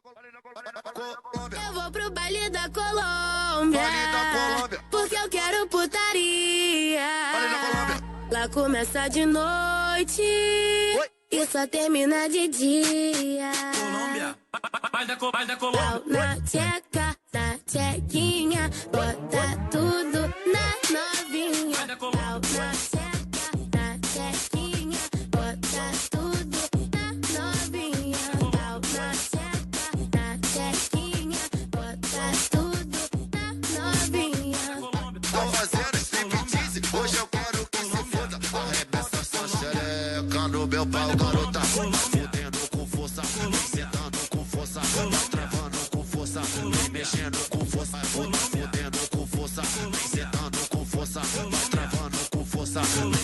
Eu vou pro baile da Colômbia, porque eu quero putaria. Lá começa de noite e só termina de dia. Colômbia, vai da Colômbia. Na tcheca, na tchequinha, bota tudo na novinha. Vai da Colômbia. Na tcheca, na tchequinha, bota tudo na novinha. Na tcheca, na tchequinha, bota tudo na novinha. Tô fazendo striptease, hoje eu quero que se foda. Arrebenta essa xereca no meu pau, garota. Fudendo com força, sentando com força, travando com força, mexendo com força, fudendo com força, sentando com força, travando com força,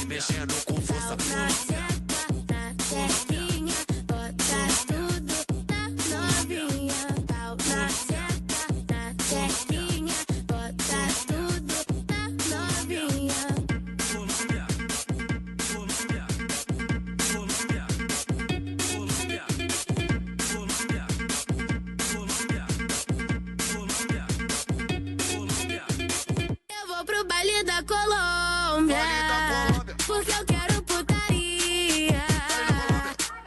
mexendo com força. Na tcheca, na tchequinha, bota tudo na novinha. Na tcheca, na tchequinha, bota tudo na novinha. Colômbia, Colômbia, Colômbia, Colômbia, Colômbia, Colômbia, Colômbia, Colômbia. Eu vou pro baile da Colômbia, porque eu quero putaria.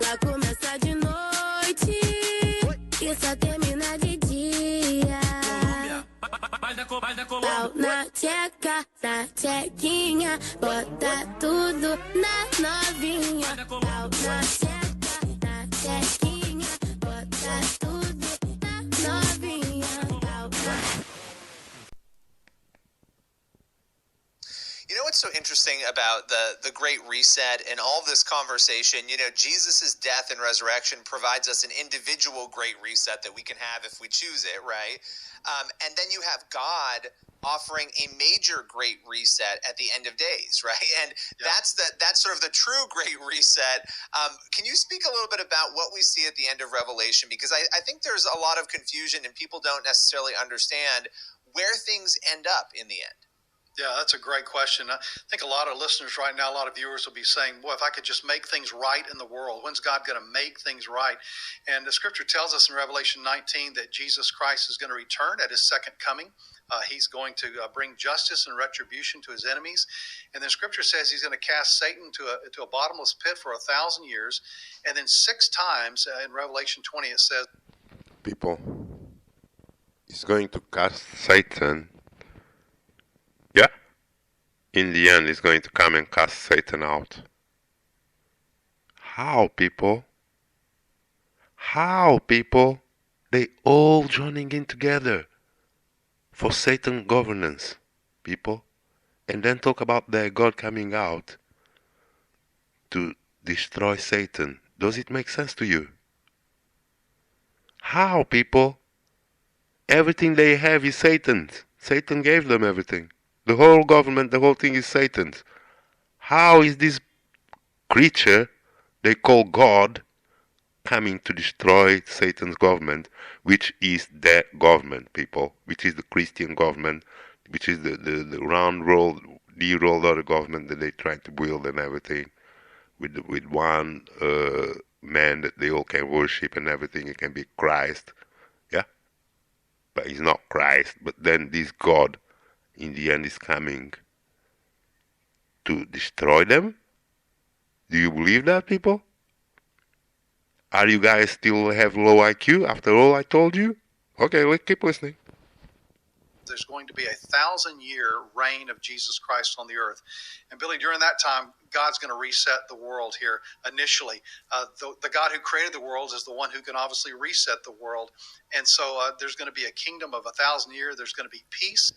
Lá começa de noite e só termina de dia. Colômbia, vai da Colômbia. Na tcheca, na tchequinha, bota tudo na novinha. Na tcheca, na tchequinha, bota tudo na novinha. You know what's so interesting about the Great Reset and all this conversation? You know, Jesus' death and resurrection provides us an individual Great Reset that we can have if we choose it, right? And then you have God offering a major Great Reset at the end of days, right? And that's sort of the true Great Reset. Can you speak a little bit about what we see at the end of Revelation? Because I think there's a lot of confusion and people don't necessarily understand where things end up in the end. Yeah, that's a great question. I think a lot of listeners right now, a lot of viewers will be saying, boy, if I could just make things right in the world, when's God going to make things right? And the scripture tells us in Revelation 19 that Jesus Christ is going to return at his second coming. He's going to bring justice and retribution to his enemies. And then scripture says he's going to cast Satan to a bottomless pit for 1,000 years. And then 6 times in Revelation 20, it says, people, he's going to cast Satan. Yeah, in the end, he's going to come and cast Satan out. How, people? How, people? They all joining in together for Satan governance, people. And then talk about their God coming out to destroy Satan. Does it make sense to you? How, people? Everything they have is Satan's. Satan gave them everything. The whole government, the whole thing is Satan's. How is this creature they call God coming to destroy Satan's government, which is their government, people, which is the Christian government, which is the round rolled, de-rolled other government that they try to build and everything, with one man that they all can worship and everything. It can be Christ, yeah, but he's not Christ. But then this God, in the end, is coming to destroy them. Do you believe that, people? Are you guys still have low IQ after all I told you? Okay, let's keep listening. there's going to be 1,000-year reign of Jesus Christ on the earth. And Billy, during that time, God's going to reset the world here initially. The God who created the world is the one who can obviously reset the world. And so there's going to be a kingdom of 1,000 years. There's going to be peace.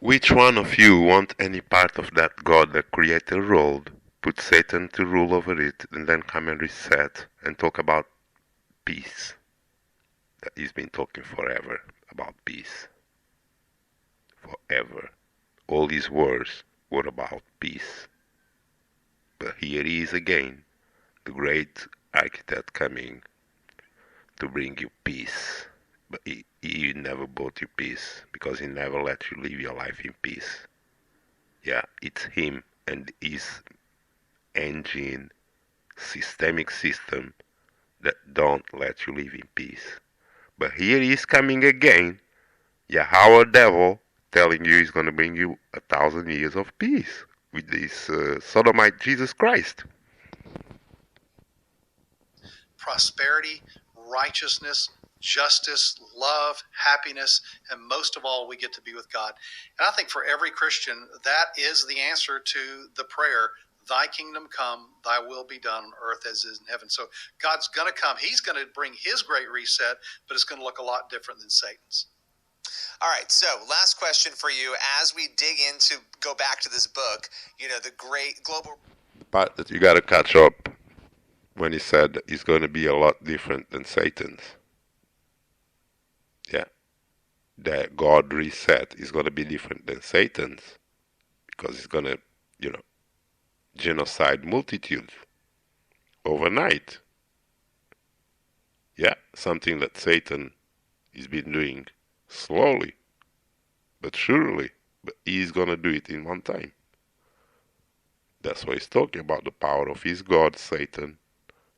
Which one of you want any part of that God that created the world, put Satan to rule over it, and then come and reset and talk about peace? That he's been talking forever about peace. Forever. All these words were about peace. But here he is again, the great architect coming to bring you peace. But he never brought you peace, because he never let you live your life in peace. Yeah, it's him and his engine, systemic system that don't let you live in peace. But here he is coming again. Yeah, our devil telling you he's going to bring you 1,000 years of peace with this sodomite Jesus Christ. Prosperity, righteousness, justice, love, happiness, and most of all, we get to be with God. And I think for every Christian, that is the answer to the prayer, thy kingdom come, thy will be done on earth as is in heaven. So God's going to come. He's going to bring his great reset, but it's going to look a lot different than Satan's. All right, so last question for you as we dig into, go back to this book, you know, the great global... But that you got to catch up when he said that it's going to be a lot different than Satan's. Yeah. That God reset is going to be different than Satan's because it's going to, you know, genocide multitudes overnight. Yeah, something that Satan has been doing slowly but surely, but he's going to do it in one time. That's why he's talking about the power of his God, Satan,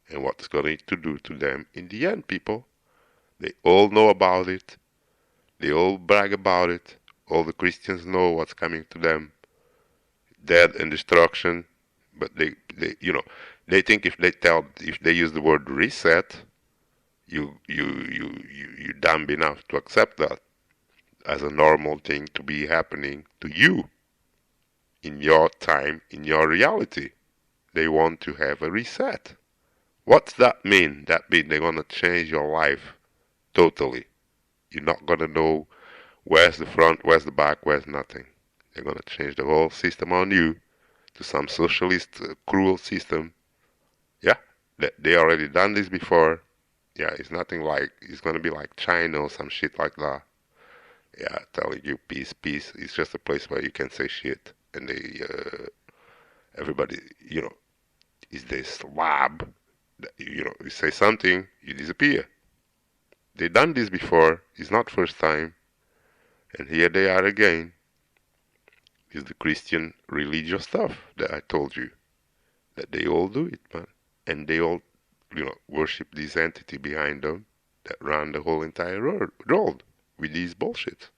and what it's going to do to them in the end, people. They all know about it. They all brag about it. All the Christians know what's coming to them. Death and destruction. But they they think if they use the word reset, you dumb enough to accept that as a normal thing to be happening to you in your time, in your reality. They want to have a reset. What's that mean? That means they're going to change your life totally. You're not going to know where's the front, where's the back, where's nothing. They're going to change the whole system on you to some socialist, cruel system. Yeah, they already done this before. Yeah, it's nothing like, it's going to be like China or some shit like that. Yeah, telling you peace, peace. It's just a place where you can say shit. And they, everybody, you know, is this lab. You know, you say something, you disappear. They done this before. It's not first time. And here they are again. It's the Christian religious stuff that I told you. That they all do it, man. And they all, you know, worship this entity behind them that run the whole entire world with these bullshit.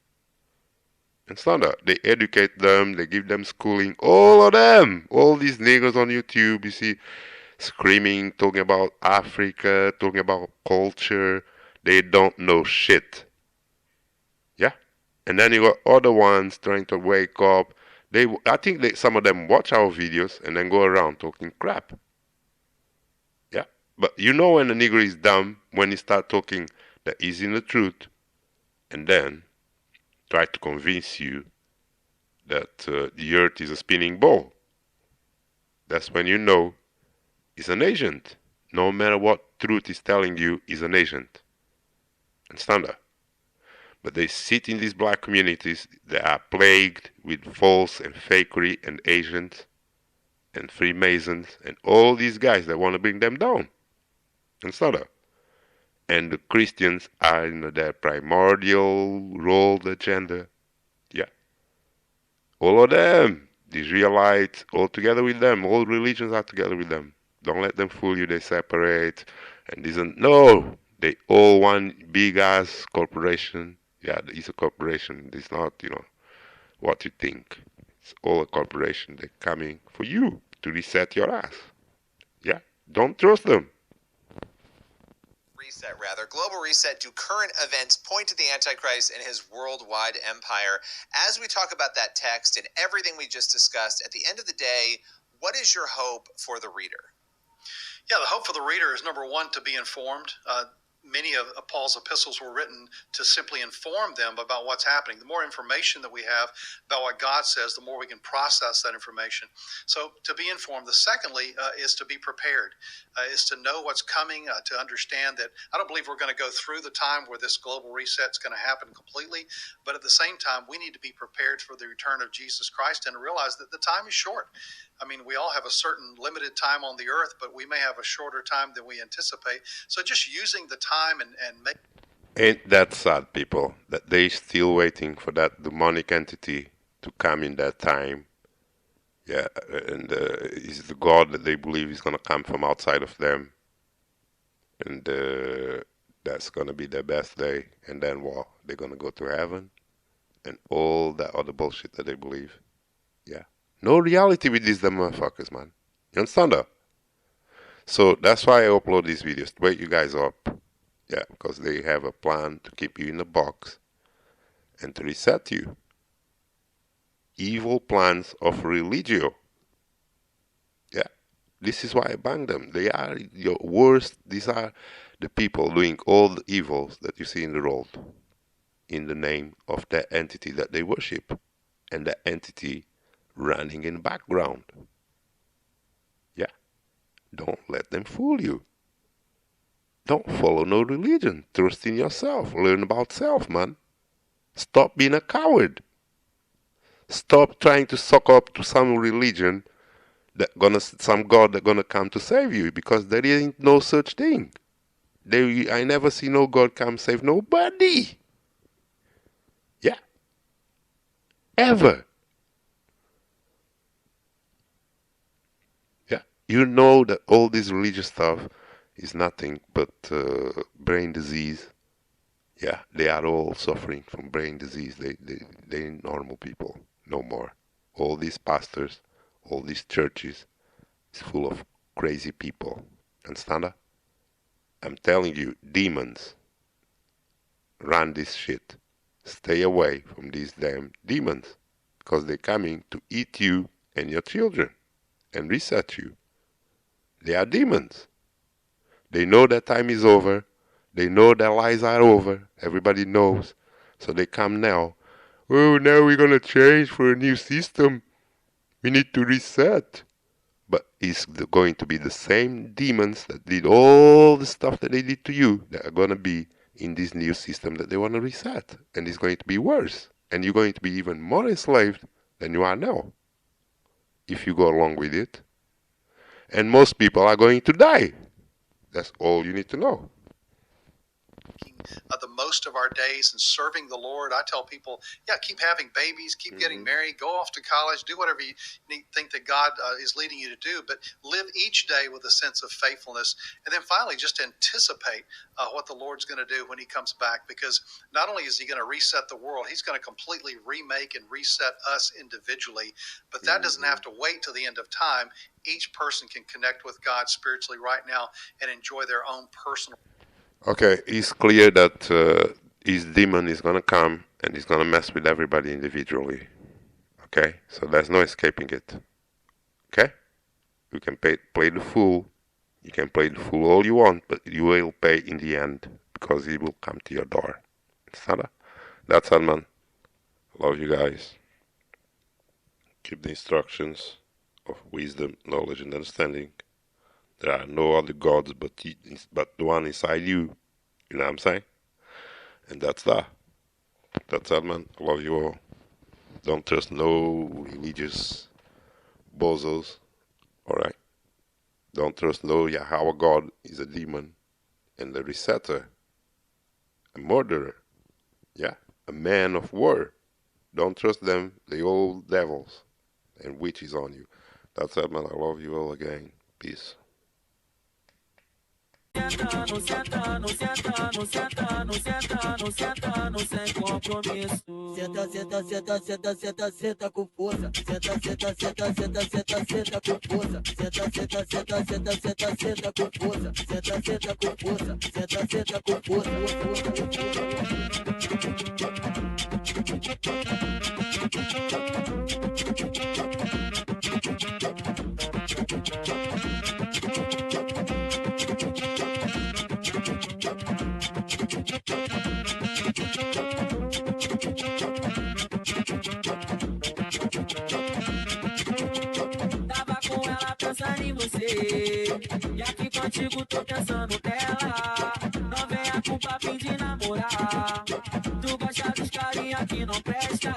And it's not that. They educate them, they give them schooling, all of them. All these niggers on YouTube, you see, screaming, talking about Africa, talking about culture. They don't know shit. Yeah? And then you got other ones trying to wake up. I think some of them watch our videos and then go around talking crap. Yeah? But you know when a nigger is dumb, when he start talking that he's in the truth, and then try to convince you that the earth is a spinning ball. That's when you know he's an agent. No matter what truth is telling you, he's an agent. Understand that? But they sit in these black communities that are plagued with false and fakery and agents and Freemasons and all these guys that want to bring them down. Understand that? And the Christians are in their primordial role agenda. Yeah. All of them. The Israelites, all together with them. All religions are together with them. Don't let them fool you. They separate. And isn't. No. They all one big ass corporation. Yeah, it's a corporation. It's not, you know, what you think. It's all a corporation. They're coming for you to reset your ass. Yeah. Don't trust them. Reset, rather. Global reset. Do current events point to the Antichrist and his worldwide empire? As we talk about that text and everything we just discussed, at the end of the day, what is your hope for the reader? Yeah, the hope for the reader is, number one, to be informed. Many of Paul's epistles were written to simply inform them about what's happening. The more information that we have about what God says, the more we can process that information. So to be informed. The secondly is to be prepared, is to know what's coming, to understand that I don't believe we're going to go through the time where this global reset is going to happen completely. But at the same time, we need to be prepared for the return of Jesus Christ and to realize that the time is short. I mean, we all have a certain limited time on the earth, but we may have a shorter time than we anticipate. So just using the time and make. Ain't that sad, people, that they still waiting for that demonic entity to come in that time? Yeah, and is the God that they believe is going to come from outside of them, and that that's gonna be their best day, and then what? They're gonna go to heaven, and all that other bullshit that they believe. Yeah. No reality with these dumb motherfuckers, man. You understand that? So that's why I upload these videos, to wake you guys up. Yeah, because they have a plan to keep you in a box and to reset you. Evil plans of Religio. Yeah, this is why I bang them. They are your worst. These are the people doing all the evils that you see in the world in the name of that entity that they worship, and that entity running in the background. Yeah, don't let them fool you. Don't follow no religion. Trust in yourself. Learn about self, man. Stop being a coward. Stop trying to suck up to some religion some God that gonna come to save you, because there ain't no such thing. I never see no God come save nobody. Yeah. Ever. Yeah. You know that all this religious stuff is nothing but brain disease. Yeah, they are all suffering from brain disease. They ain't normal people no more. All these pastors, all these churches, is full of crazy people. Understand that? I'm telling you, demons run this shit. Stay away from these damn demons, because they're coming to eat you and your children and reset you. They are demons. They know that time is over. They know their lies are over. Everybody knows. So they come now. Oh, now we're going to change for a new system. We need to reset. But it's going to be the same demons that did all the stuff that they did to you that are going to be in this new system that they want to reset. And it's going to be worse. And you're going to be even more enslaved than you are now, if you go along with it. And most people are going to die. That's all you need to know. The most of our days and serving the Lord. I tell people, yeah, keep having babies, keep getting married, go off to college, do whatever you think that God is leading you to do, but live each day with a sense of faithfulness. And then finally, just anticipate what the Lord's going to do when he comes back, because not only is he going to reset the world, he's going to completely remake and reset us individually, but that doesn't have to wait till the end of time. Each person can connect with God spiritually right now and enjoy their own personal. Okay, it's clear that his demon is going to come and he's going to mess with everybody individually. Okay, so there's no escaping it. Okay, you can play the fool. You can play the fool all you want, but you will pay in the end, because he will come to your door. That's all, man. Love you guys. Keep the instructions of wisdom, knowledge, and understanding. There are no other gods but the one inside you. You know what I'm saying? And that's that. That's that, man. I love you all. Don't trust no religious bozos. Alright? Don't trust no Yahweh God is a demon and a resetter. A murderer. Yeah? A man of war. Don't trust them. They all devils and witches on you. That's it, man. I love you all again. Peace. Sentando, sentando, sentando, sentando, sentando, sentando, sem compromisso. Senta, senta, senta, senta, senta, senta com força. Senta, senta, senta, senta, senta, senta com força. Senta, senta, senta, senta, senta, senta com força. Senta, senta com força. Senta, senta com força. Tava com ela pensando em você, e aqui contigo tô pensando nela. Não venha com papinho de namorar, tu gosta dos carinha que não presta.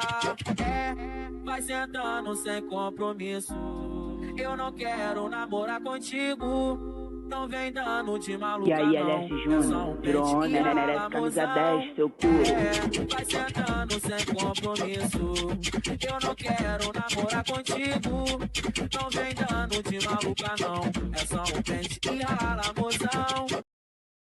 É, vai sentando sem compromisso. Eu não quero namorar contigo. Não vem dando de maluca. E aí, LS Júnior, virou onda, né? Merece camisa 10, seu cu. É, vai sentando sem compromisso. Eu não quero namorar contigo. Não vem dando de maluca, não. É só um pente e rala, mozão.